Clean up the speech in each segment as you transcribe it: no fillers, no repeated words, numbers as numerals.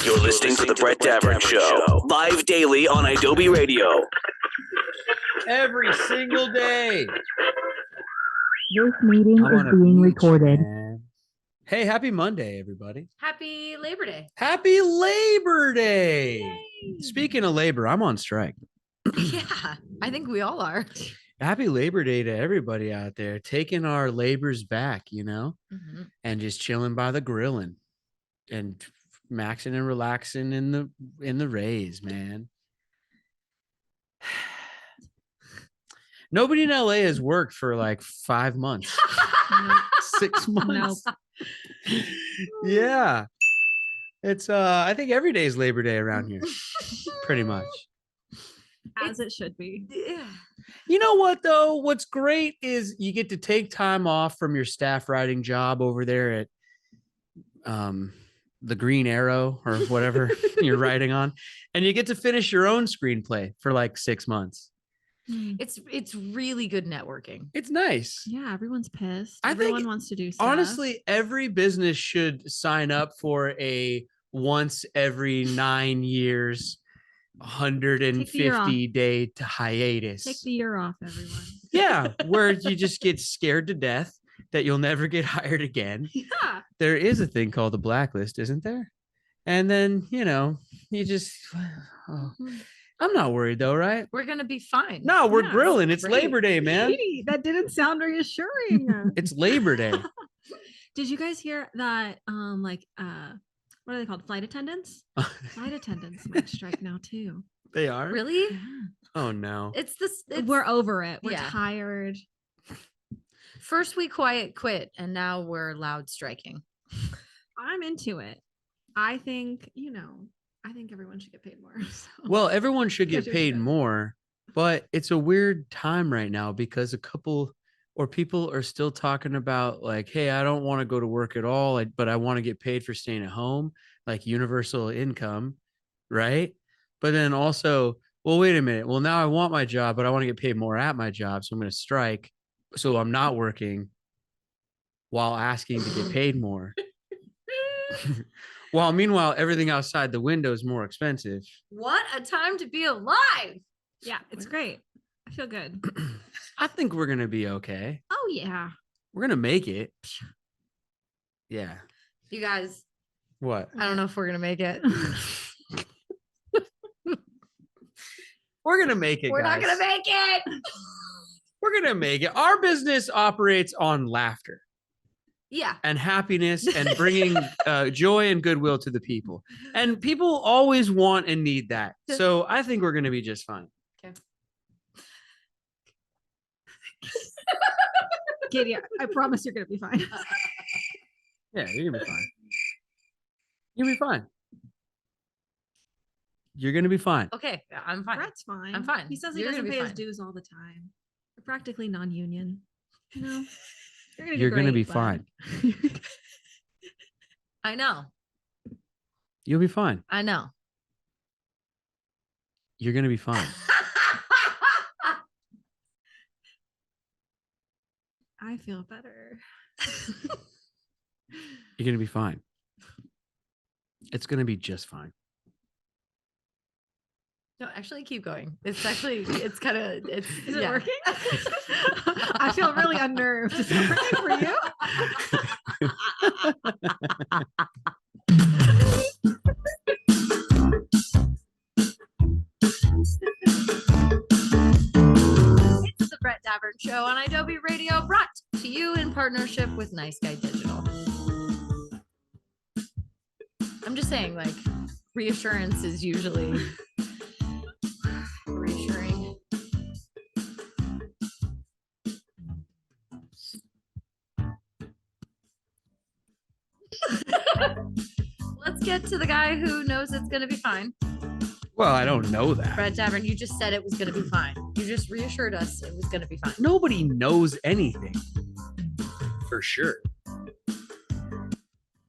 You're listening to The Brett Davern Show, live daily on Adobe Radio. Every single day. This meeting is being recorded. Man. Hey, happy Monday, everybody. Happy Labor Day. Happy Labor Day. Yay. Speaking of labor, I'm on strike. Yeah, I think we all are. Happy Labor Day to everybody out there, taking our labors back, and just chilling by the grilling and maxing and relaxing in the rays, man. Nobody in LA has worked for like 5 months. 6 months. Nope. Yeah. It's I think every day is Labor Day around here. Pretty much. As it should be. Yeah. You know what though? What's great is you get to take time off from your staff writing job over there at the Green Arrow or whatever you're writing on, and you get to finish your own screenplay for like 6 months. It's really good networking. It's nice. Yeah, everyone's pissed. Everyone wants to do stuff. Honestly, every business should sign up for a once every 9 years 150-day to hiatus. Take the year off, everyone. Yeah, where you just get scared to death that you'll never get hired again. Yeah. There is a thing called the blacklist, isn't there? And then, you just... I'm not worried though, right? We're going to be fine. No, we're grilling. It's great. Labor Day, man. Katie, that didn't sound reassuring. It's Labor Day. Did you guys hear that? What are they called? Flight attendants? Flight attendants might strike now too. They are? Really? Yeah. Oh no. We're over it. We're Yeah. tired. First we quiet quit, and now we're loud striking. I'm into it. I think everyone should get paid more. So. Well, everyone should get Because paid you're more, but it's a weird time right now because people are still talking about like, hey, I don't want to go to work at all, but I want to get paid for staying at home, like universal income, right? But then also, well, wait a minute. Well, now I want my job, but I want to get paid more at my job, so I'm going to strike. So I'm not working while asking to get paid more. While meanwhile, everything outside the window is more expensive. What a time to be alive. Yeah, it's great. I feel good. I think we're going to be okay. Oh, yeah. We're going to make it. Yeah. You guys, What? I don't know if we're going to make it. We're going to make it, We're guys. not going to make it. We're going to make it. Our business operates on laughter Yeah. and happiness and bringing joy and goodwill to the people. And people always want and need that. So I think we're going to be just fine. Okay. Katie, I promise you're going to be fine. Yeah, you're going to be fine. You're going to be fine. You're going to be fine. Okay. I'm fine. Brett's fine. I'm fine. He says he You're doesn't gonna be pay his fine. dues all the time. We're practically non-union. You're You're going to be bud. fine. I know. You'll be fine. I know. You're going to be fine. I feel better. You're going to be fine. It's going to be just fine. No, actually keep going. It's kind of, Is it working? I feel really unnerved. Is it working for you? It's the Brett Davern Show on Adobe Radio, brought to you in partnership with Nice Guy Digital. I'm just saying, like, reassurance is usually reassuring. Let's get to the guy who knows it's going to be fine. Well, I don't know that. Brett Davern, you just said it was going to be fine. You just reassured us it was going to be fine. Nobody knows anything for sure.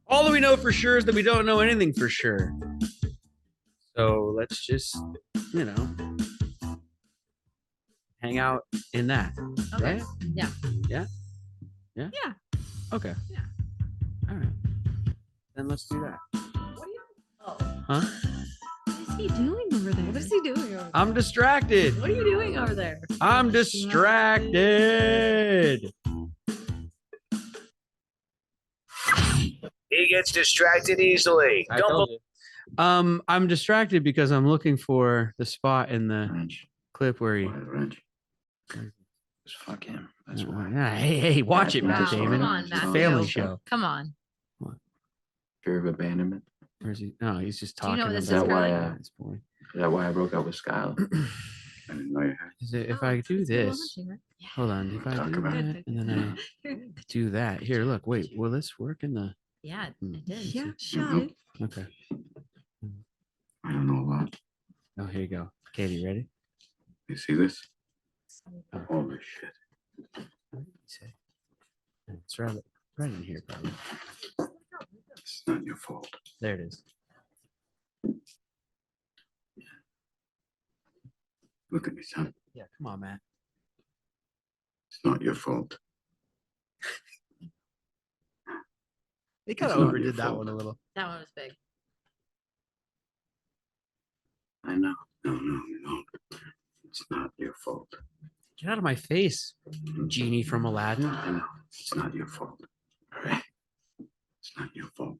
All that we know for sure is that we don't know anything for sure. So let's just, hang out in that. Okay. Right? Yeah. Yeah? Yeah? Yeah. Okay. Yeah. All right. Then let's do that. Oh, Huh? What is he doing over there? What is he doing over there? I'm distracted. What are you doing over there? I'm distracted. He gets distracted easily. I told you. I'm distracted because I'm looking for the spot in the clip where he. Just fuck him. That's why. Hey, watch it, Matt Wow, Damon. come on, It's a Matthew. family show. Come on. Fear of abandonment. Where's he? No, he's just Do you talking know what this about is, why, Curly? this boy. Is that why I broke up with Skylar? I didn't know you had. Is it, if Oh, I do it's Will this, Hunting, right? Yeah. hold on. If I Talk do about that it. and then I do that, here, look, wait, will this work in the? Yeah, it did. Yeah, Mhm. shut. Okay. I don't know a lot. Oh, here you go. Katie, ready? You see this? Oh. Holy shit. It's right in here, probably. It's not your fault. There it is. Look at me, son. Yeah, come on, Matt. It's not your fault. They kind of It's not your overdid that fault. one a little. That one was big. I know. No. It's not your fault. Get out of my face, genie from Aladdin. I know. It's not your fault. All right? It's not your fault.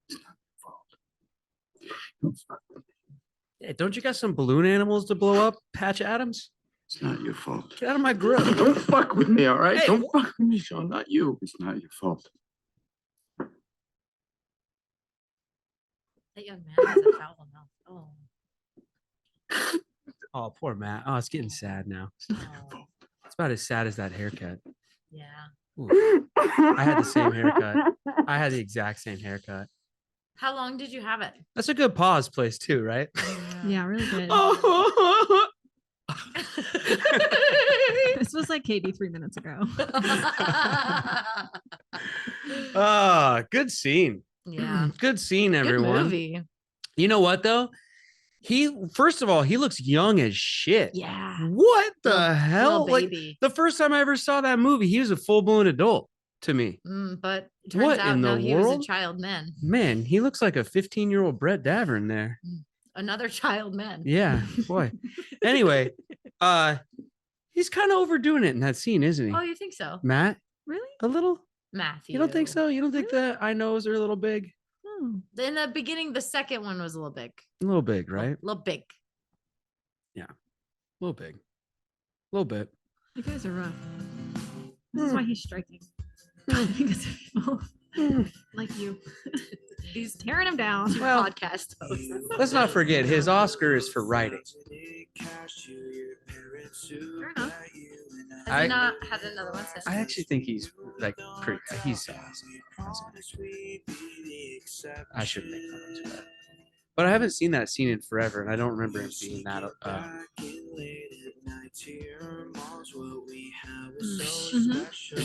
It's not your fault. Don't fuck with me. Hey, don't you got some balloon animals to blow up, Patch Adams? It's not your fault. Get out of my grill. Don't fuck with me, all right? Hey, Don't fuck with me, Sean. Not you. It's not your fault. That young man has a foul mouth. Oh. Oh, poor Matt. Oh, it's getting sad now. Oh. It's about as sad as that haircut. Yeah. Ooh. I had the same haircut. I had the exact same haircut. How long did you have it? That's a good pause place too, right? Yeah, really good. Oh. This was like Katie 3 minutes ago. Ah, good scene. Yeah. Good scene, Good everyone. movie. You know what though? First of all, he looks young as shit. Yeah. What the Little- hell? little Like baby. the first time I ever saw that movie, he was a full-blown adult to me. But it turns What out in no, the he was world? a child man. Man, he looks like a 15-year-old Brett Davern there. Another child man. Yeah, boy. Anyway, he's kind of overdoing it in that scene, isn't he? Oh, you think so? Matt, Really? a little? Matthew. You don't think so? You don't think Really? the eye nose are a little big? Oh. In the beginning, the second one was a little big. A little big, right? A little big. A little big. A little bit. You guys are rough. This is why he's striking. Because of people like you. He's tearing him down. Well, Podcast host. let's not forget his Oscar is for writing. Fair enough. Has he not had another one since? I actually think he's like pretty. He's awesome. I shouldn't make fun of him too bad. But I haven't seen that scene in forever, and I don't remember him being that.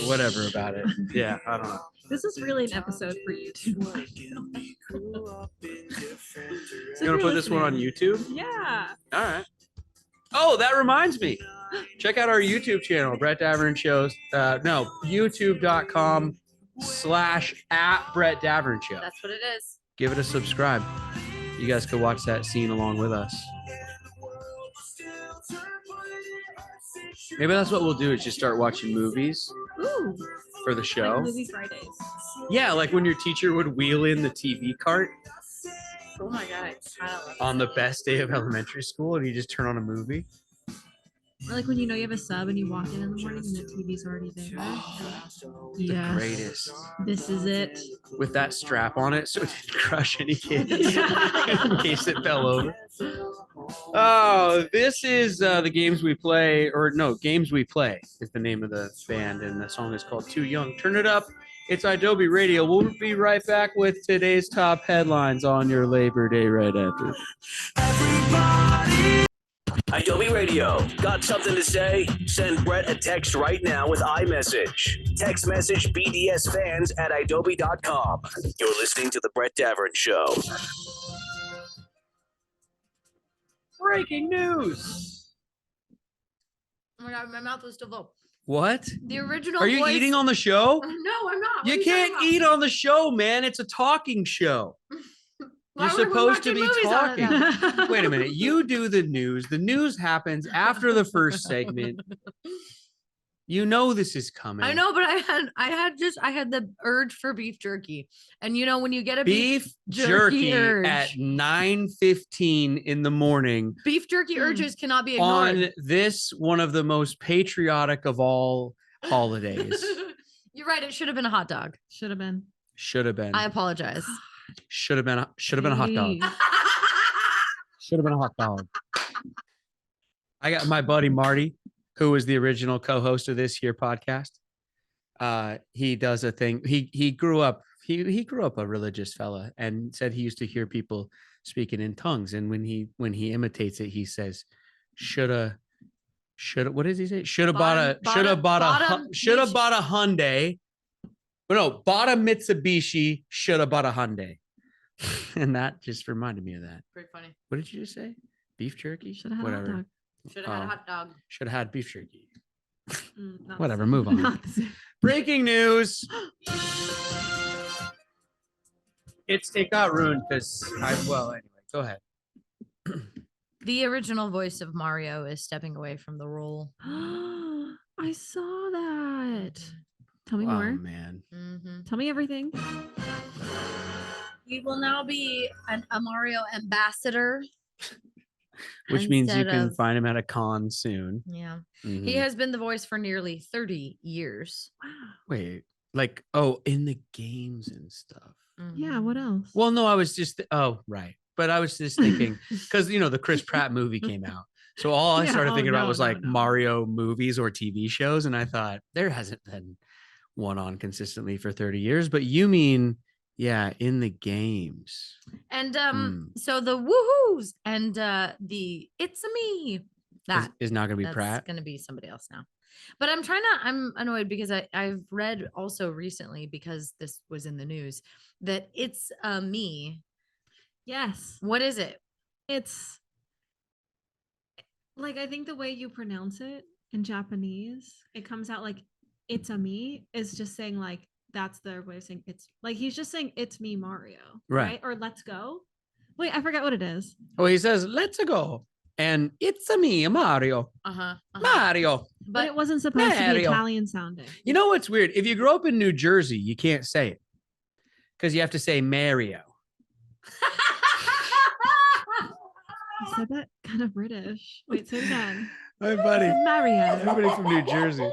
Whatever about it. Yeah, I don't know. This is really an episode for you too. You want to put this one on YouTube? Yeah. All right. Oh, that reminds me. Check out our YouTube channel, Brett Davern Shows. No, youtube.com/@Brett Davern Show. That's what it is. Give it a subscribe. You guys could watch that scene along with us. Maybe that's what we'll do is just start watching movies Ooh. for the Like show. movie Fridays. Yeah, like when your teacher would wheel in the TV cart Oh my god, I love it. on the best day of elementary school and you just turn on a movie. Or like when you know you have a sub and you walk in the morning and the TV's already there. Yes. Greatest. This is it. With that strap on it so it didn't crush any kids in case it fell over. Oh, this is the Games We Play, or no, Games We Play is the name of the band, and the song is called Too Young. Turn it up. It's Adobe Radio. We'll be right back with today's top headlines on your Labor Day right after. Adobe Radio. Got something to say? Send Brett a text right now with iMessage. Text message BDS fans at adobe.com. You're listening to The Brett Davern Show. Breaking news. Oh my god, my mouth was still full. What? The original Are you voice... eating on the show? No, I'm not. What are You talking can't about? eat on the show, man. It's a talking show. Why You're were we supposed to watching be movies on it talking. then? Wait a minute. You do the news. The news happens after the first segment. You know this is coming. I know, but I had the urge for beef jerky. And you know, when you get a Beef jerky jerky urge. at 9:15 in the morning beef jerky urges cannot be ignored. on this one of the most patriotic of all holidays. You're right. It should have been a hot dog. Should have been. Should have been. I apologize. Should have been a hot dog. Hey. Should have been a hot dog. I got my buddy Marty, who was the original co-host of this here podcast. He does a thing. He grew up a religious fella and said he used to hear people speaking in tongues. And when he imitates it, he says, shoulda, what does he say? Shoulda bought a Hyundai. No, bought a Mitsubishi, shoulda bought a Hyundai. And that just reminded me of that. Pretty funny. What did you just say? Beef jerky? Should have had a hot dog. Should have had a hot dog. Should have had beef jerky. Not the Whatever, same. move on. Not the same. Breaking news. It got ruined because anyway, go ahead. The original voice of Mario is stepping away from the role. I saw that. Tell me Oh more. man. Mm-hmm. Tell me everything. He will now be a Mario ambassador. Which means you instead can of- find him at a con soon. Yeah. Mhm. He has been the voice for nearly 30 years. Wait, in the games and stuff. Yeah, what else? Well, no, I was just right. But I was just thinking because the Chris Pratt movie came out. So all I Yeah, started thinking about was no. Mario movies or TV shows. And I thought there hasn't been one on consistently for 30 years. But you mean, yeah, in the games. And so the woohoos and the it's a me. That Is not going to be that's Pratt. going to be somebody else now. But I'm annoyed because I've read also recently, because this was in the news, that it's me. Yes. What is it? It's like, I think the way you pronounce it in Japanese, it comes out like it's a me is just saying like that's their way of saying it's like he's just saying it's me Mario, Right. Or let's go. Wait, I forgot what it is. Oh, he says, let's go. And it's a me, Mario. Mario. But it wasn't supposed to be Mario. Italian sounding. You know what's weird? If you grow up in New Jersey, you can't say it because you have to say Mario. I said that kind of British. Wait, say it again. My buddy. Mario. Everybody from New Jersey.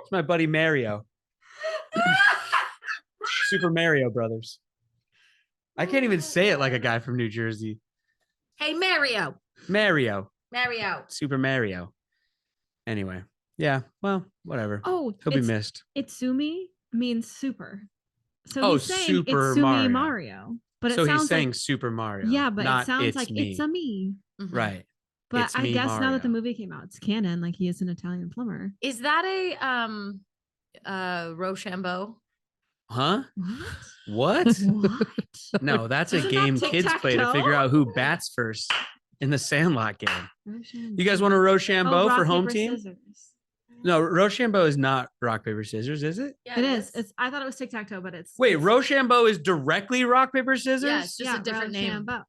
It's my buddy Mario. Super Mario Brothers. I can't even say it like a guy from New Jersey. Hey, Mario. Mario. Super Mario. Anyway. Yeah. Well, whatever. Oh, He'll be missed. Itsumi means super. So Oh, he's saying Super Itsumi Mario. But it So sounds he's saying like, Super Mario. yeah, but not it sounds it's like me. it's a me. Right. But It's I me, guess now that the Mario. movie came out, it's canon. Like he is an Italian plumber. Is that a Rochambeau? Huh? What? What? What? No, that's a Isn't that game kids play to tic-tac-toe? figure out who bats first in the Sandlot game. Rochambeau. You guys want a Rochambeau rock, for home paper, team? scissors. No, Rochambeau is not rock, paper, scissors, is it? Yeah, It is. It's. I thought it was tic tac toe, but it's. Wait, it's, Rochambeau is directly rock, paper, scissors? Yeah, it's just a different name. Rochambeau.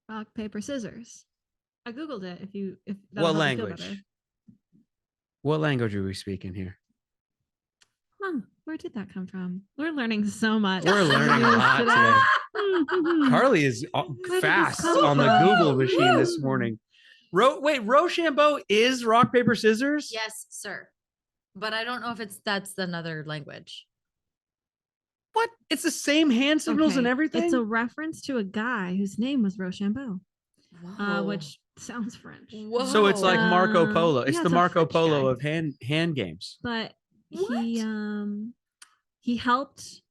Rock paper scissors. I googled it. If What that'll help you feel better. language? What language are we speaking here? Where did that come from? We're learning so much. We're learning a lot today. Carly is did fast this come on the from? Google machine this morning. Wait, Rochambeau is rock, paper, scissors? Yes, sir. But I don't know if that's another language. What? It's the same hand signals and Okay, everything? It's a reference to a guy whose name was Rochambeau, Whoa. which sounds French. Whoa. So it's like Marco Polo. It's yeah, the it's a Marco French Polo guy. of hand games. But What? he helped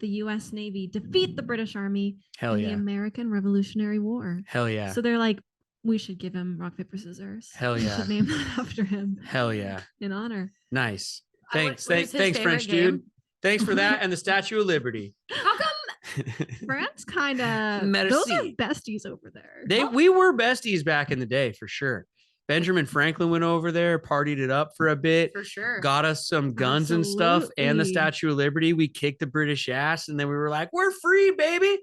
the U.S. Navy defeat the British Army Hell in the yeah. American Revolutionary War. Hell yeah. So they're like, we should give him rock paper scissors. Hell We yeah. should name that after him Hell yeah. in honor. Nice. What Thanks. was his Thanks, French favorite game? dude. Thanks for that and the Statue of Liberty. How come? France kind of those are Merci. besties over there. We were besties back in the day for sure. Benjamin Franklin went over there, partied it up for a bit, For sure. got us some guns and stuff and the Absolutely. Statue of Liberty. We kicked the British ass and then we were like, we're free, baby.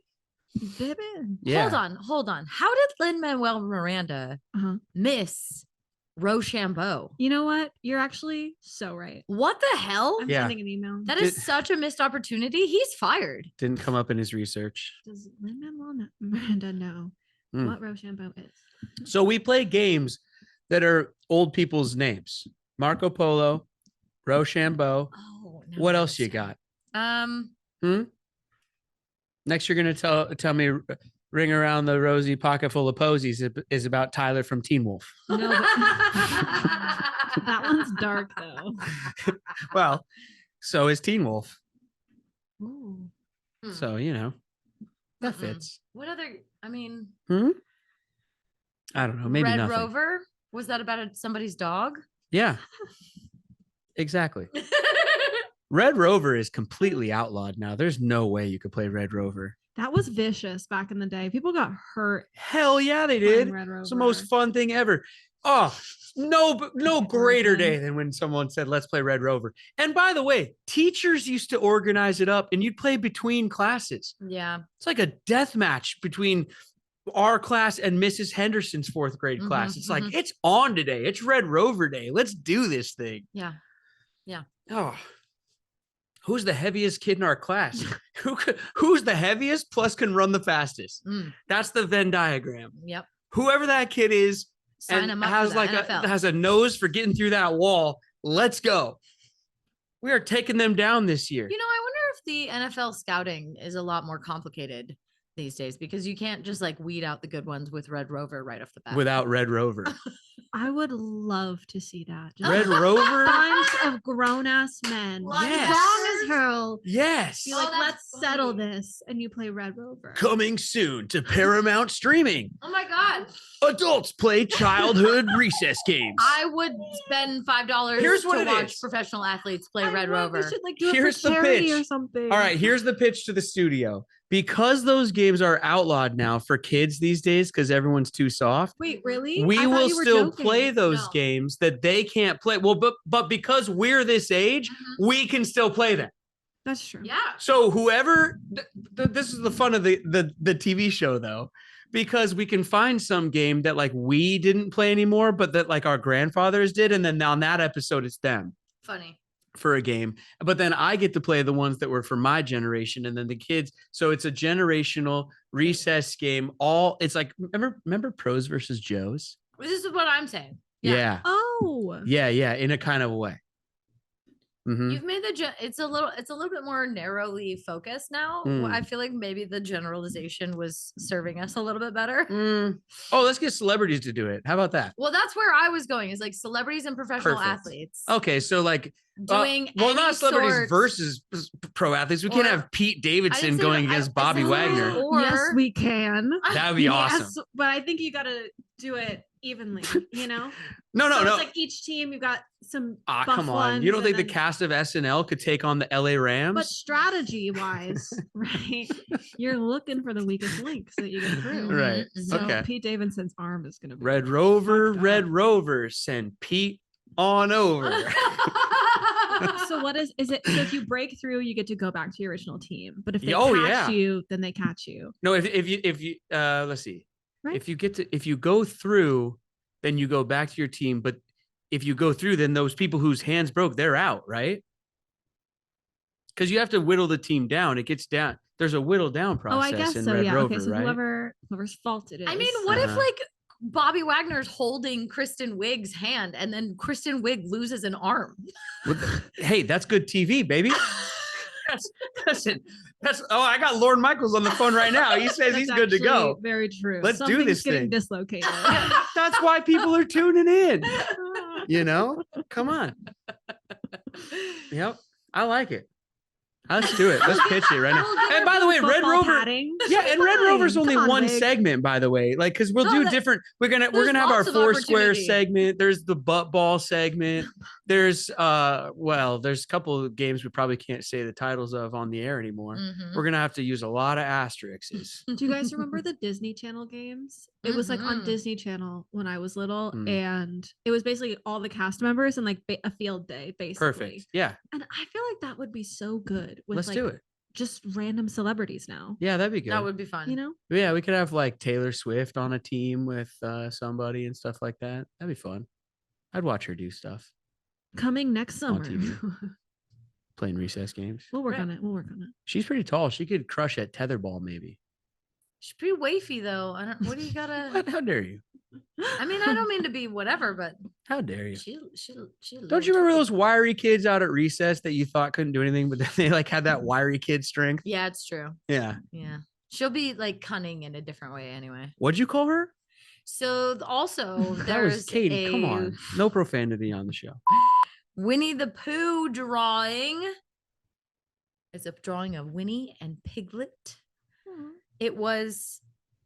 Baby. Yeah. Hold on. How did Lin-Manuel Miranda Uh-huh. miss Rochambeau? You know what? You're actually so right. What the hell? I'm Yeah. sending an email. That is such a missed opportunity. He's fired. Didn't come up in his research. Does Lin-Manuel Miranda know what Rochambeau is? So we play games that are old people's names. Marco Polo, Rochambeau. Oh, What else you got? Next, you're gonna tell me Ring Around the Rosy Pocket Full of Posies is about Tyler from Teen Wolf. No, but that one's dark though. Well, so is Teen Wolf. Ooh. So, you know, that Mm-mm. fits. What other? I mean, I don't know. Maybe Red nothing. Rover. Was that about somebody's dog? Yeah, exactly. Red Rover is completely outlawed now. There's no way you could play Red Rover. That was vicious back in the day. People got hurt. Hell yeah, they playing did. Red Rover. It's the most fun thing ever. Oh, no greater day than when someone said, let's play Red Rover. And by the way, teachers used to organize it up and you'd play between classes. Yeah. It's like a death match between our class and Mrs. Henderson's fourth grade class. It's like, it's on today. It's Red Rover Day. Let's do this thing. Yeah. Oh, who's the heaviest kid in our class? Who's the heaviest plus can run the fastest? That's the Venn diagram. Yep. Whoever that kid is Sign and him up has for the like NFL. has a nose for getting through that wall. Let's go. We are taking them down this year. You know, I wonder if the NFL scouting is a lot more complicated these days because you can't just like weed out the good ones with Red Rover right off the bat. Without Red Rover. I would love to see that. Just Red a Rover? bunch of grown ass men. Yes. Strong as hell. Yes. Be like, that's let's settle funny. this. And you play Red Rover. Coming soon to Paramount Streaming. Oh my God. Adults play childhood recess games. I would spend $5 Here's what to it watch is. professional athletes play I Red would. Rover. They should like do Here's it the for charity pitch. or something. All right, here's the pitch to the studio. Because those games are outlawed now for kids these days because everyone's too soft. Wait, really? We I thought will you were still joking. play those No. games that they can't play. Well, but because we're this age, we can still play them. That's true. Yeah. So whoever, this is the fun of the TV show though, because we can find some game that like we didn't play anymore, but that like our grandfathers did, and then on that episode it's them Funny. for a game. But then I get to play the ones that were for my generation, and then the kids. So it's a generational recess game. It's like remember Pros versus Joes. This is what I'm saying. Yeah. Oh. Yeah, in a kind of a way. Mhm. You've made it's a little bit more narrowly focused now. I feel like maybe the generalization was serving us a little bit better. Oh, let's get celebrities to do it. How about that? Well, that's where I was going, is like celebrities and professional Perfect. athletes Okay, so like doing well, any not celebrities sort- versus pro athletes. We can't Or- have Pete I Davidson didn't say going that- against I Bobby said Wagner. or- Yes, we can. That would be awesome. Yes, but I think you got to do it evenly, you know? No, So no. It's like each team, you've got some. Ah, buff come on. ones You don't and think the then- cast of SNL could take on the LA Rams? But strategy wise, right? You're looking for the weakest link so that you get through. Right. So Okay. Pete Davidson's arm is going to be Red Rover, fucked Red up. Rover, send Pete on over. So what is it? So if you break through, you get to go back to your original team. But if they Oh, catch yeah. you, then they catch you. No, if you let's see. Right. If you go through, then you go back to your team. But if you go through, then those people whose hands broke, they're out, right? Because you have to whittle the team down. It gets down. There's a whittle down process Oh, I guess in so. Red Yeah. Rover, Okay. So right? whoever's fault it is. I mean, what if Uh-huh. like Bobby Wagner's holding Kristen Wiig's hand and then Kristen Wiig loses an arm? Hey, that's good TV, baby. That's I got Lorne Michaels on the phone right now. He says That's he's good to actually go. Very true. Let's do Something's this getting thing. dislocated. That's why people are tuning in. You know, come on. Yep, I like it. Let's do it. Let's pitch it right now. We'll get And our by the way, football Red Rover. padding. Yeah, and Red Rover's Fine. only Come on, one Wig. segment, by the way. Like, because we'll No, do that- different. We're gonna there's have our lots of Foursquare opportunity. segment. There's the butt ball segment. There's there's a couple of games we probably can't say the titles of on the air anymore. Mhm. We're gonna have to use a lot of asterisks. Do you guys remember the Disney Channel games? It was like on Mhm. Disney Channel when I was little, Mm. and it was basically all the cast members and like a field day, basically. Perfect. Yeah, And I feel like that would be so good with let's like do it. just random celebrities now. Yeah, that'd be good. That would be fun. You know? Yeah, we could have like Taylor Swift on a team with somebody and stuff like that. That'd be fun. I'd watch her do stuff, Coming next On summer. TV. playing recess games. We'll work Right. on it. We'll work on it. She's pretty tall. She could crush at tetherball, maybe. She's pretty wafy though. I don't. What do you gotta? What? How dare you? I mean, I don't mean to be whatever, but How dare you? she. Don't you remember those wiry kids out at recess that you thought couldn't do anything, but then they like had that wiry kid strength? Yeah, it's true. Yeah. Yeah, she'll be like cunning in a different way anyway. What'd you call her? So also That there's was Katie. Come a on. No profanity on the show. Winnie the Pooh drawing. It's a drawing of Winnie and Piglet. It was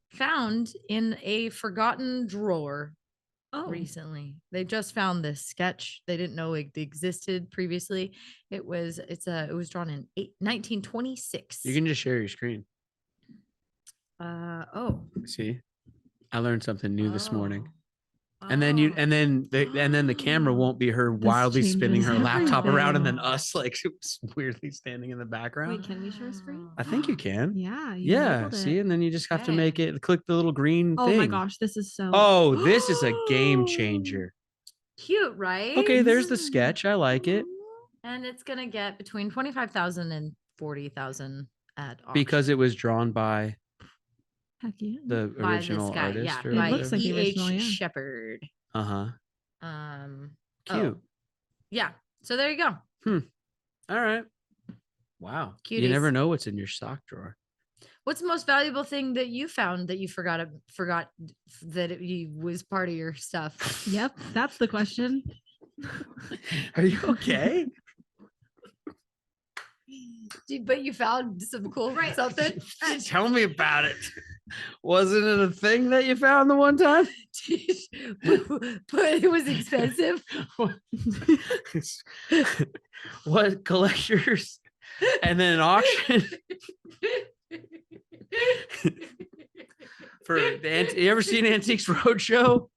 found in a forgotten drawer Oh, recently. They just found this sketch. They didn't know it existed previously. It was drawn in 1926. You can just share your screen. Oh. See? I learned something new this morning. Oh. And then the camera won't be her This wildly spinning her changes laptop around and then everything. us like weirdly standing in the background. wait, can we share screen? I think you can. Yeah. Yeah. enabled See, it. and then you just have to Okay. make it click the little green Oh thing. my gosh, this is so. Oh, this is a game changer. Cute, right? Okay, there's the sketch. I like it And it's gonna get between 25,000 and 40,000 at auction. because it was drawn by Heck yeah. the by original this guy, artist. yeah, or It by looks like the E.H. original, yeah. Shepherd. Uh-huh. Oh, Cute. yeah. So there you go. All right. Wow. You Cuties. never know what's in your sock drawer. What's the most valuable thing that you found that you forgot that it was part of your stuff? Yep, that's the question. Are you okay? But you found some cool something. Tell me about it. Wasn't it a thing that you found the one time? But it was expensive. What collectors? And then an auction for the you ever seen Antiques Roadshow?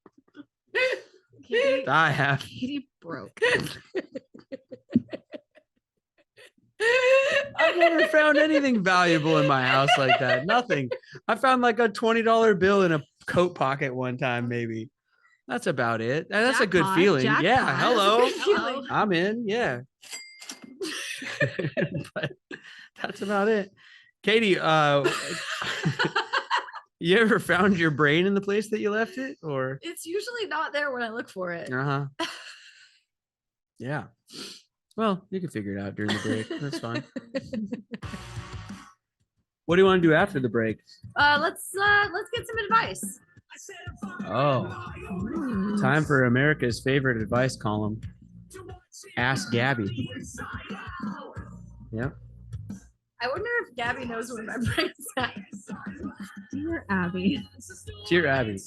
Katie, I have. Katie broke. I've never found anything valuable in my house like that. Nothing. I found like a $20 bill in a coat pocket one time, maybe. That's about it. That's a good Jackpot, feeling. Yeah. jackpot. Hello. That's a good feeling. I'm in. Yeah. But that's about it. Katie, you ever found your brain in the place that you left it? Or It's usually not there when I look for it. uh-huh. Yeah. Well, you can figure it out during the break. That's fine. What do you want to do after the break? Let's get some advice. Oh, time for America's favorite advice column. Ask Gabby. Yep. I wonder if Gabby knows where my brain's at. Dear Abby. Dear Abby,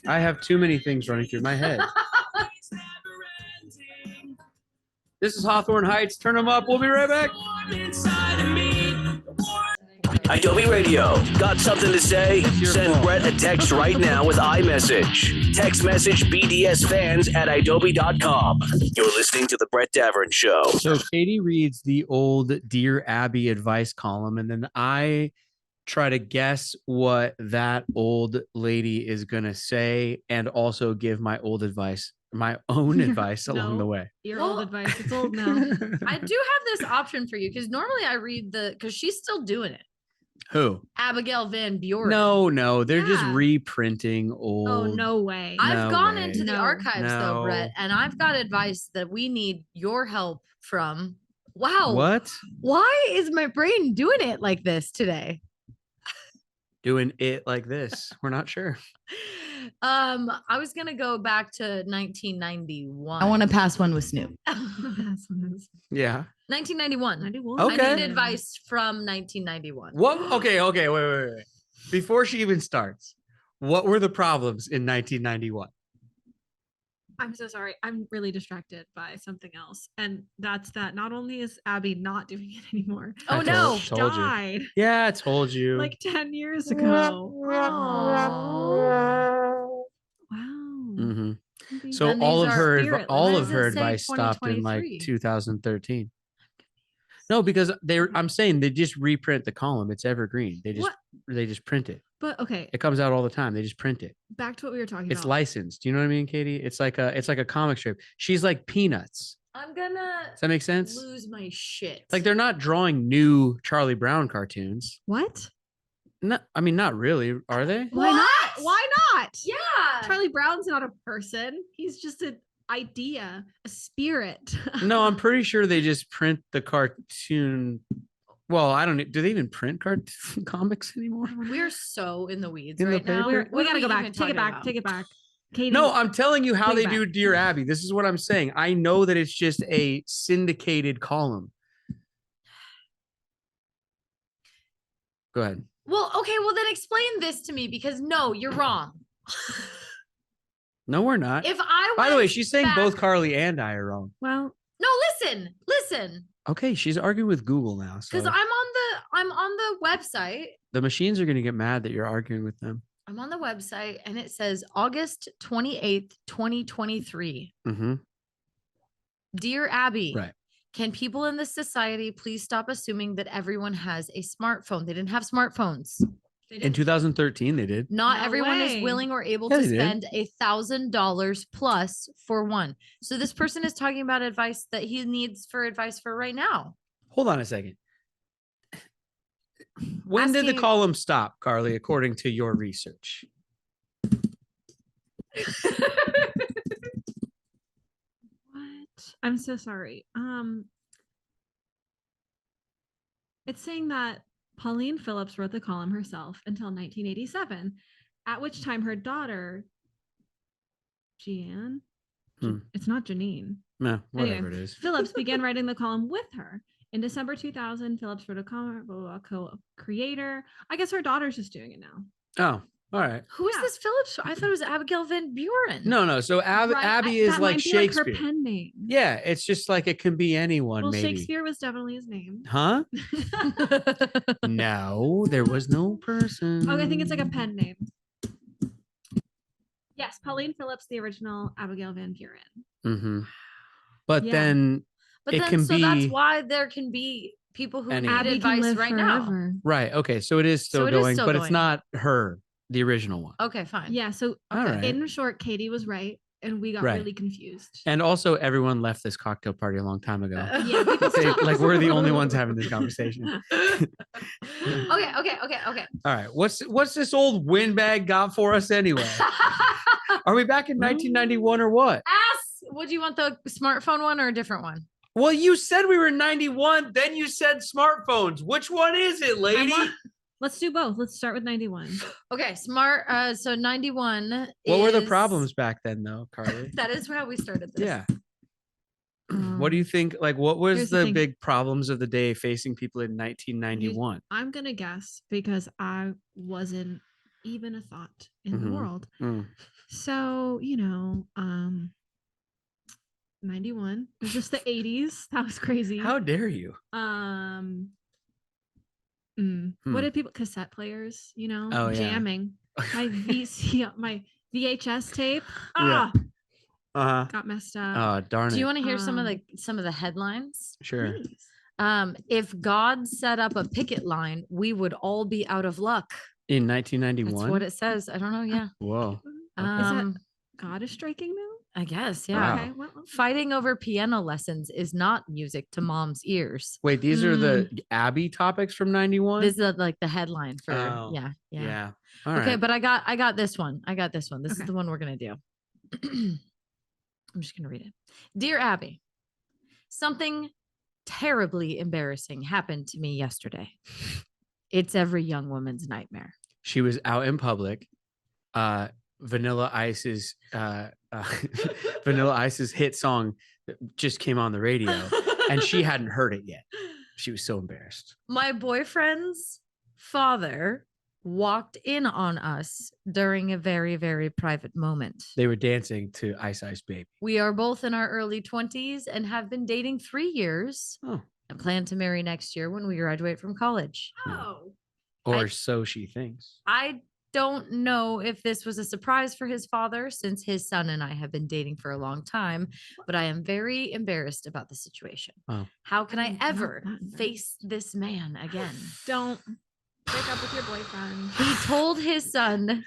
I have too many things running through my head. This is Hawthorne Heights. Turn them up. We'll be right back. Adobe Radio. Got something to say? your Send fault. Brett a text right now with iMessage. Text message BDS fans at Adobe.com. You're listening to The Brett Davern Show. So Katie reads the old Dear Abby advice column, and then I try to guess what that old lady is going to say and also give my own advice along No. the way. Your Well, old advice. It's old now. I do have this option for you because normally I read because she's still doing it. Who? Abigail Van Buren. No, they're just Yeah. reprinting old. Oh, no way. I've No gone way. into the No. archives though, Brett, and I've got advice that we need your help from. Wow. What? Why is my brain doing it like this today? Doing it like this? We're not sure. I was gonna go back to 1991. I want to pass one with Snoop. Yeah. 1991. 91. Okay. I need advice from 1991. What? Okay. Wait. Before she even starts, what were the problems in 1991? I'm so sorry. I'm really distracted by something else. And that's that not only is Abby not doing it anymore, Oh, I no. she told you. died Yeah, I told you. like 10 years ago. Aw. Wow. hmm Maybe So And all these of are her spiritless. all Why of does her it say advice stopped in like 2023? 2013. No, because I'm saying they just reprint the column. It's evergreen. What? They just print it. But okay, It comes out all the time. They just print it. back to what we were talking It's about. licensed. Do you know what I mean, Katie? It's like a comic strip. She's like Peanuts. I'm gonna Does that make sense? lose my shit. Like they're not drawing new Charlie Brown cartoons. What? No, I mean not really, are they? Why not? What? Why not? Yeah. Charlie Brown's not a person. He's just an idea, a spirit. No, I'm pretty sure they just print the cartoon. Well, I don't. Do they even print cartoon comics anymore? We're so in the weeds In the right now. paper? We gotta go back. Take it back. Take it back. Katie. No, I'm telling you how Bring it they do back. Dear Abby. This is what I'm saying. I know that it's just a syndicated column. Go ahead. Well, okay, well then explain this to me because no, you're wrong. No, we're not. If I By the way, went she's saying back- both Carly and I are wrong. Well, No, listen. Okay, she's arguing with Google now. Because So I'm on the website. the machines are going to get mad that you're arguing with them. I'm on the website and it says August 28th, 2023. Mm-hmm. Dear Abby, Right. can people in this society please stop assuming that everyone has a smartphone? They didn't have smartphones. In 2013, they did. Not No everyone way. is willing or able Yeah, to they did. spend $1,000 plus for one. So this person is talking about advice that he needs for advice for right now. Hold on a second. When did the Asking- column stop, Carly, according to your research? what? I'm so sorry. It's saying that Pauline Phillips wrote the column herself until 1987, at which time her daughter, Jeanne, Hmm. it's not Janine, No, whatever Anyway, it is. Phillips began writing the column with her. In December 2000, Phillips wrote a column, blah, blah, blah, co-creator. I guess her daughter's just doing it now. Oh, all right. Who is Yeah. this Phillips? I thought it was Abigail Van Buren. No. So Right, Abby is that like might be Shakespeare. her pen name. Yeah, it's just like it can be anyone, Well, maybe. Shakespeare was definitely his name. Huh? No, there was no person. Oh, I think it's like a pen name. Yes, Pauline Phillips, the original Abigail Van Buren. Mm-hmm. But Yeah. then But it then, can so be that's why there can be people who Anyone. need Abby advice right now. right. Okay, so it is still So it is going, still but it's going. not her, the original one. Okay, fine. Yeah, so All right. in short, Katie was right, and we got Right. really confused. And also, everyone left this cocktail party a long time ago. Yeah, people They- stopped. like we're the only ones having this conversation. Okay. All right, what's this old windbag got for us anyway? Are we back in 1991 or what? Ask, would you want the smartphone one or a different one? Well, you said we were 91, then you said smartphones. Which one is it, lady? Let's do both. Let's start with 91. Okay, so 91. What were the is- problems back then, though, Carly? That is how we started this. Yeah. What do you think? Like, what was here's the the thing. big problems of the day facing people in 1991? I'm gonna guess because I wasn't even a thought in Mhm. the world. Mm. So, 91. It was just the 80s. That was crazy. How dare you? What did people cassette players, Oh, yeah. jamming. My my VHS tape. Yeah. Uh-huh. Got messed up. Oh, darn Do it. you want to hear some of Um, the headlines? Sure. Please. If God set up a picket line, we would all be out of luck. In That's 1991? what it says. I don't know. Yeah. Whoa. God is striking now? I guess. Yeah. Wow. Okay. Well, Fighting over piano lessons is not music to mom's ears. Wait, these are the Abby topics from 91? This is like the headline for Oh, yeah. Yeah. All Okay, right. but I got this one. This is Okay. the one we're gonna do. I'm just gonna read it. Dear Abby, something terribly embarrassing happened to me yesterday. It's every young woman's nightmare. She was out in public. Vanilla Ice's Vanilla Ice's hit song just came on the radio, and she hadn't heard it yet. She was so embarrassed. My boyfriend's father walked in on us during a very, very private moment. They were dancing to Ice Ice Baby. We are both in our early 20s and have been dating 3 years Oh. and plan to marry next year when we graduate from college. Oh. Or so she thinks. I don't know if this was a surprise for his father, since his son and I have been dating for a long time, but I am very embarrassed about the situation. Oh. How can I I'm not ever that embarrassed. face this man again? Don't break up with your boyfriend. He told his son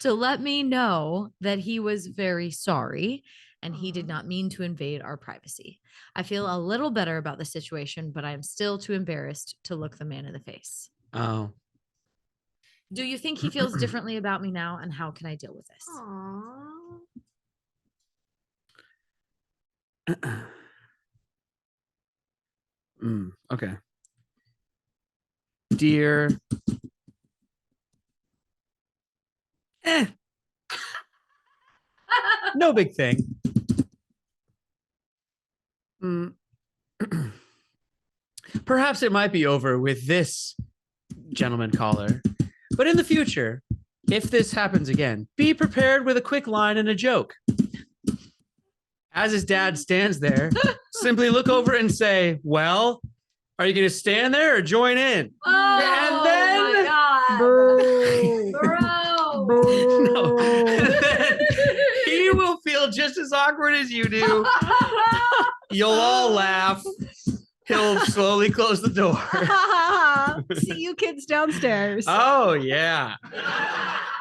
to let me know that he was very sorry and he did not mean to invade our privacy. I feel a little better about the situation, but I'm still too embarrassed to look the man in the face. Oh. Do you think he feels differently about me now, and how can I deal with this? Aww. Okay. Dear. No big thing. Perhaps it might be over with this gentleman caller, but in the future, if this happens again, be prepared with a quick line and a joke. As his dad stands there, simply look over and say, "Well, are you going to stand there or join in?" And then, my God. Boo. Bro. No. And then he will feel just as awkward as you do. You'll all laugh. He'll slowly close the door. See you kids downstairs. Oh, yeah.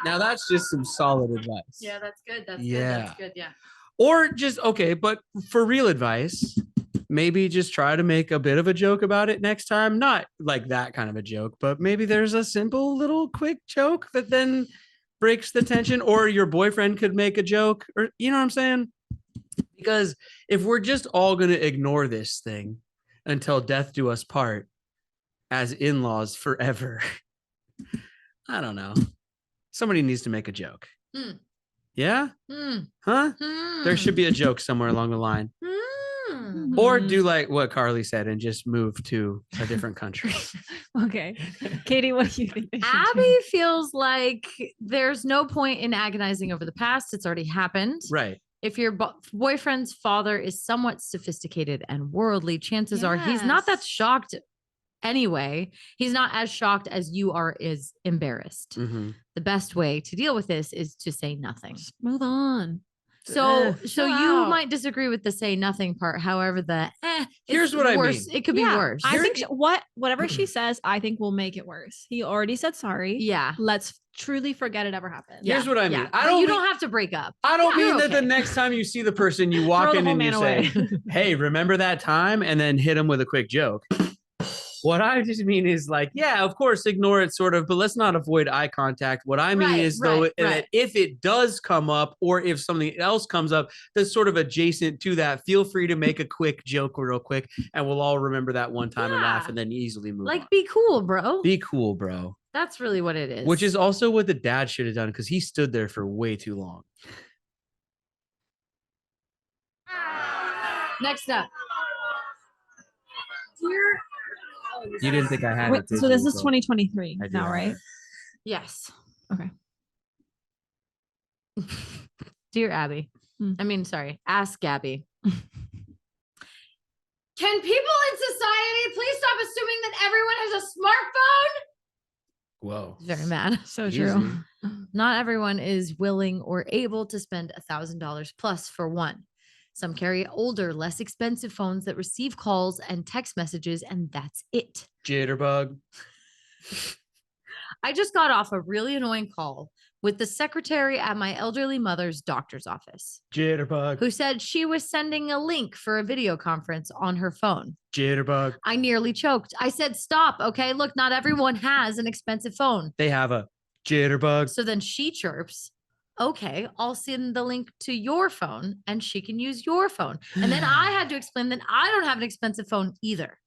Now that's just some solid advice. Yeah, that's good. That's Yeah. good. That's good. Yeah. Or just, okay, but for real advice, maybe just try to make a bit of a joke about it next time. Not like that kind of a joke, but maybe there's a simple little quick joke that then breaks the tension, or your boyfriend could make a joke, or you know what I'm saying? Because if we're just all going to ignore this thing until death do us part as in-laws forever, I don't know. Somebody needs to make a joke. Hmm. Yeah? Hmm. Huh? Hmm. There should be a joke somewhere along the line. Hmm. Or do like what Carly said and just move to a different country. Okay. Katie, what do you think? they should do? Abby feels like there's no point in agonizing over the past. It's already happened. Right. If your boyfriend's father is somewhat sophisticated and worldly, chances are he's not that Yes. shocked anyway. He's not as shocked as you are is embarrassed. Mhm. The best way to deal with this is to say nothing. Just move on. So chill you out. might disagree with the say nothing part. However, the Here's it's what I worse. mean. It could be worse. I think whatever she says, I think will make it worse. He already said sorry. yeah. Let's truly forget it ever happened. Here's what I mean. Yeah. I But don't you mean- don't have to break up. I don't Yeah, mean you're that the okay. next time you see the person, you walk Throw the in whole and you man say, away. "Hey, remember that time?" And then hit him with a quick joke. What I just mean is like, yeah, of course, ignore it sort of, but let's not avoid eye contact. What I mean Right, is though, right, that right. if it does come up or if something else comes up that's sort of adjacent to that, feel free to make a quick joke real quick and we'll all remember that one time and laugh Yeah. and then easily move Like, on. be cool, bro. Be cool, bro. That's really what it is. Which is also what the dad should have done because he stood there for way too long. next up. You didn't think I had Wait, it, did so this you? is 2023 I do now, have right? it. Yes. Okay. Dear Abby. Hmm. I mean, sorry. Ask Gabby. Can people in society please stop assuming that everyone has a smartphone? Whoa. Very mad. So Easy. true. Not everyone is willing or able to spend $1,000 plus for one. Some carry older, less expensive phones that receive calls and text messages, and that's it. Jitterbug. I just got off a really annoying call with the secretary at my elderly mother's doctor's office, Jitterbug. who said she was sending a link for a video conference on her phone. Jitterbug. I nearly choked. I said, stop. Okay. Look, not everyone has an expensive phone. They have a jitterbug. So then she chirps, okay, I'll send the link to your phone and she can use your phone. And then I had to explain that I don't have an expensive phone either.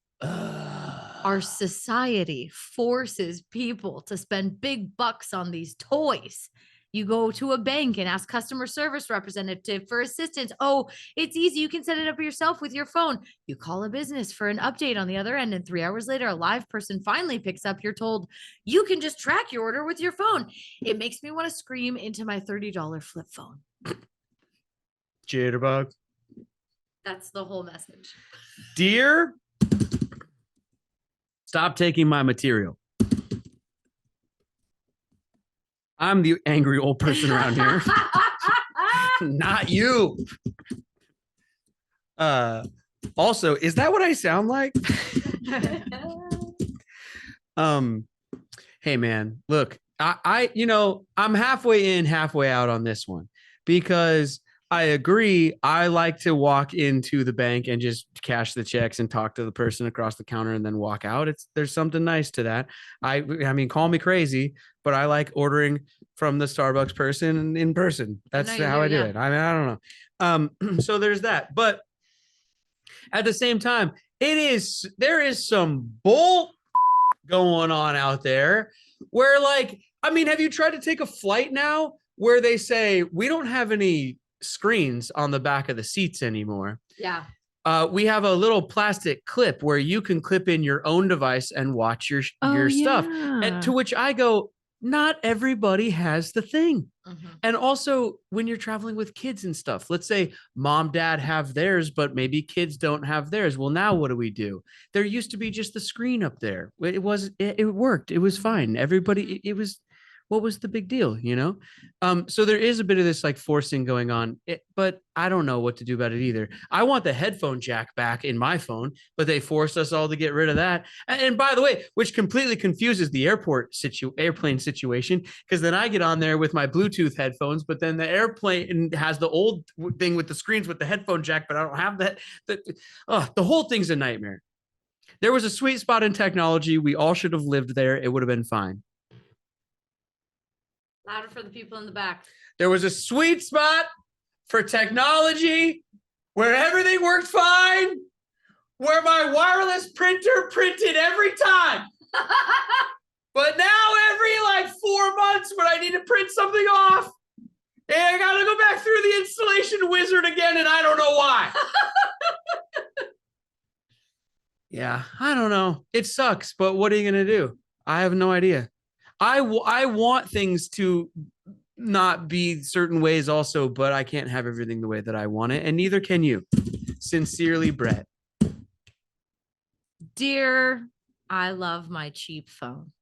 Our society forces people to spend big bucks on these toys. You go to a bank and ask customer service representative for assistance. Oh, it's easy. You can set it up yourself with your phone. You call a business for an update on the other end, and 3 hours later, a live person finally picks up. You're told you can just track your order with your phone. It makes me want to scream into my $30 flip phone. Jitterbug. That's the whole message. Dear, stop taking my material. I'm the angry old person around here. Not you. Also, is that what I sound like? Hey man, look, I'm halfway in, halfway out on this one because I agree. I like to walk into the bank and just cash the checks and talk to the person across the counter and then walk out. There's something nice to that. I mean, call me crazy, but I like ordering from the Starbucks person in person. That's how I do it. I mean, I don't know. So there's that. But at the same time, there is some bull going on out there where, like, I mean, have you tried to take a flight now where they say we don't have any screens on the back of the seats anymore? Yeah. We have a little plastic clip where you can clip in your own device and watch your stuff. And to which I go, not everybody has the thing. Mm-hmm. And also when you're traveling with kids and stuff, let's say mom, dad have theirs, but maybe kids don't have theirs. Well, now what do? There used to be just the screen up there. It worked. It was fine. Everybody, it was, what was the big deal, So there is a bit of this like forcing going on, but I don't know what to do about it either. I want the headphone jack back in my phone, but they forced us all to get rid of that. And by the way, which completely confuses the airplane situation, because then I get on there with my Bluetooth headphones, but then the airplane has the old thing with the screens with the headphone jack, but I don't have that. The whole thing's a nightmare. There was a sweet spot in technology. We all should have lived there. It would have been fine. Louder for the people in the back. There was a sweet spot for technology where everything worked fine, where my wireless printer printed every time. But now every 4 months when I need to print something off, I got to go back through the installation wizard again, and I don't know why. Yeah, I don't know. It sucks, but what are you going to do? I have no idea. I want things to not be certain ways also, but I can't have everything the way that I want it, and neither can you. Sincerely, Brett. Dear, I love my cheap phone.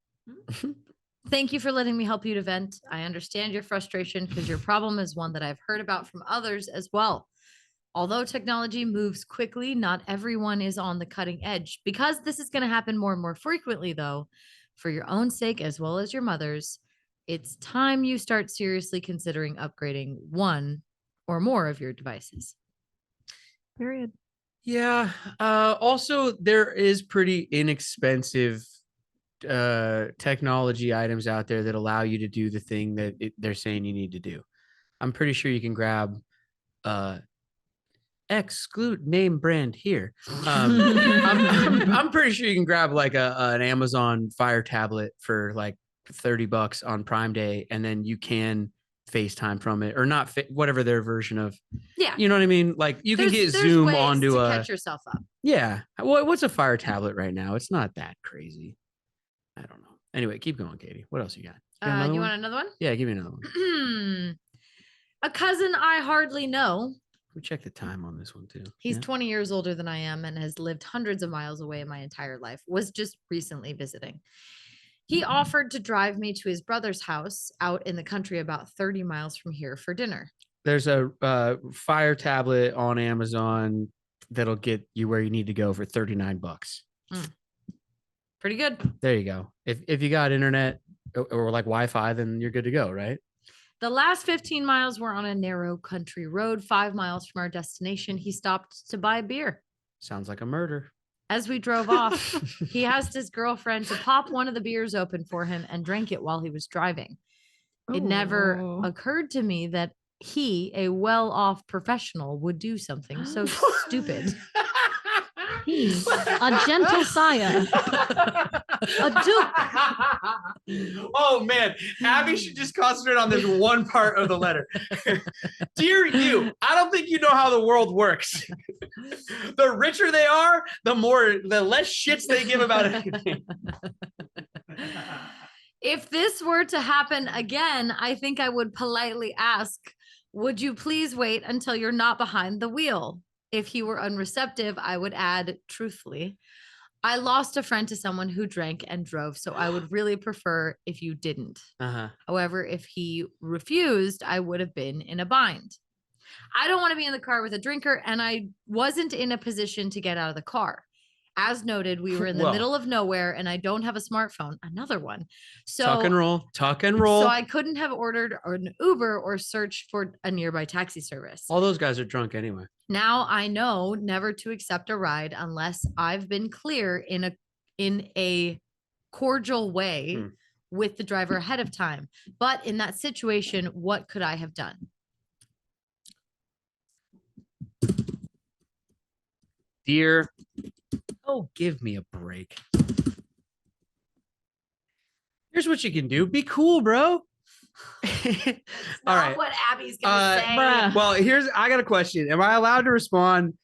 Thank you for letting me help you to vent. I understand your frustration because your problem is one that I've heard about from others as well. Although technology moves quickly, not everyone is on the cutting edge. Because this is going to happen more and more frequently, though, for your own sake as well as your mother's, it's time you start seriously considering upgrading one or more of your devices. Period. Yeah. Also, there is pretty inexpensive technology items out there that allow you to do the thing that they're saying you need to do. I'm pretty sure you can grab exclude name brand here. I'm pretty sure you can grab like an Amazon Fire tablet for like $30 on Prime Day, and then you can FaceTime from it, or not whatever their version of. Yeah, you know what I mean. Like you can get Zoom ways onto to catch yourself up. Yeah. What's a Fire tablet right now? It's not that crazy. I don't know. Anyway, keep going, Katie. What else you got? You want another one? Yeah, give me another one. A cousin I hardly know. We check the time on this one too. He's 20 years older than I am and has lived hundreds of miles away my entire life. Was just recently visiting. He offered to drive me to his brother's house out in the country about 30 miles from here for dinner. There's a Fire tablet on Amazon that'll get you where you need to go for $39. Pretty good. There you go. If you got internet or like Wi-Fi, then you're good to go, right? The last 15 miles were on a narrow country road. 5 miles from our destination, he stopped to buy beer. Sounds like a murder. As we drove off, he asked his girlfriend to pop one of the beers open for him and drank it while he was driving. It never occurred to me that he, a well-off professional, would do something so stupid. A gentle sire. A duke. Oh man, Abby should just concentrate on this one part of the letter. Dear you, I don't think you know how the world works. The richer they are, the less shits they give about anything. If this were to happen again, I think I would politely ask, would you please wait until you're not behind the wheel? If he were unreceptive, I would add, truthfully, I lost a friend to someone who drank and drove, so I would really prefer if you didn't. However, if he refused, I would have been in a bind. I don't want to be in the car with a drinker, and I wasn't in a position to get out of the car. As noted, we were in the middle of nowhere, and I don't have a smartphone. Another one. So tuck and roll. So I couldn't have ordered an Uber or searched for a nearby taxi service. All those guys are drunk anyway. Now I know never to accept a ride unless I've been clear in a cordial way with the driver ahead of time. But in that situation, what could I have done? Dear, oh, give me a break. Here's what you can do. Be cool, bro. All right. What Abby's gonna say. Well, I got a question. Am I allowed to respond?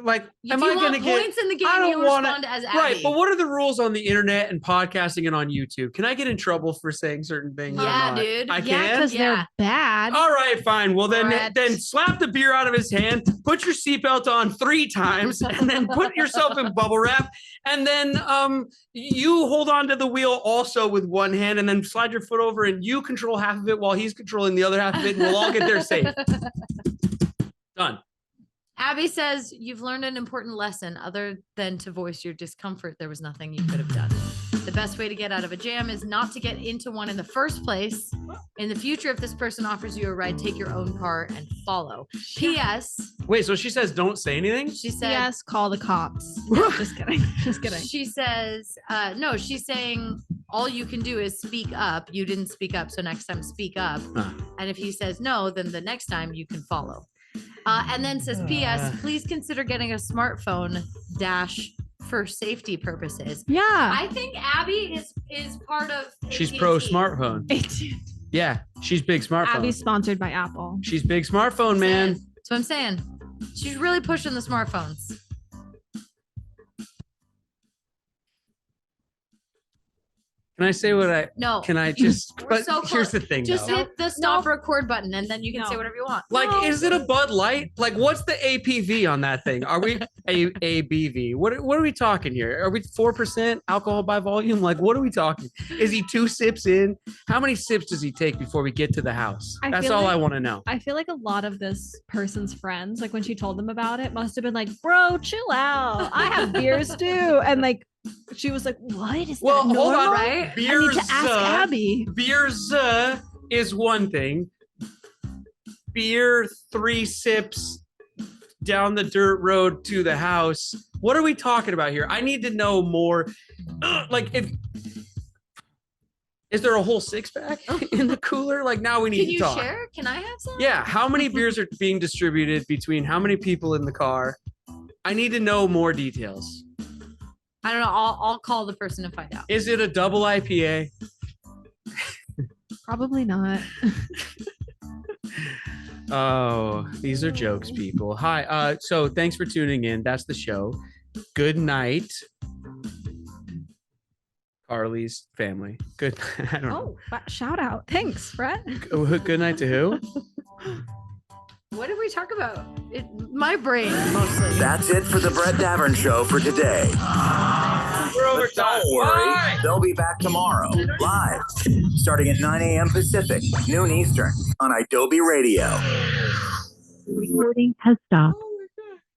Like, am I going to get points in the game? I don't want to as Abby. Right, but what are the rules on the internet and podcasting and on YouTube? Can I get in trouble for saying certain things? Yeah, dude. I can because they're bad. All right, fine. Well, then slap the beer out of his hand. Put your seatbelt on 3 times, and then put yourself in bubble wrap, and then you hold on to the wheel also with one hand, and then slide your foot over, and you control half of it while he's controlling the other half of it, and we'll all get there safe. Done. Abby says, you've learned an important lesson. Other than to voice your discomfort, there was nothing you could have done. The best way to get out of a jam is not to get into one in the first place. In the future, if this person offers you a ride, take your own car and follow. P.S. Wait, so she says don't say anything? She said, P.S. call the cops. No, just kidding. Just kidding. She says, no, she's saying all you can do is speak up. You didn't speak up, so next time speak up. And if he says no, then the next time you can follow. And then says, P.S. Please consider getting a smartphone for safety purposes. Yeah. I think Abby is part of She's AT&T. pro smartphone. Yeah, she's big smartphone. Abby's sponsored by Apple. She's big smartphone, man. That's what I'm saying. She's really pushing the smartphones. Can I say what I? No. Can I just? But so here's the thing. Just though. hit the stop record button, and then you can say whatever you want. Like, is it a Bud Light? Like, what's the APV on that thing? Are we ABV? What are we talking here? Are we 4% alcohol by volume? Like, what are we talking? Is he 2 sips in? How many sips does he take before we get to the house? That's all I want to know. I feel like a lot of this person's friends, like when she told them about it, must have been like, "Bro, chill out. I have beers too," and like. She was like, "What is that? Hold on, right? Beers, I need to ask Abby." Beers is one thing. Beer 3 sips down the dirt road to the house. What are we talking about here? I need to know more. Is there a whole 6-pack in the cooler? Like, now we need to talk. Can you share? Can I have some? Yeah. How many beers are being distributed between how many people in the car? I need to know more details. I don't know. I'll call the person and find out. Is it a double IPA? Probably not. Oh, these are jokes, people. Hi. So thanks for tuning in. That's the show. Good night, Carly's family. Good. I don't know. Shout out. Thanks, Brett. Good night to who? What did we talk about? My brain, mostly. That's it for the Brett Davern Show for today. But don't worry, they'll be back tomorrow, live, starting at 9 a.m. Pacific, noon Eastern, on Adobe Radio. Recording has stopped.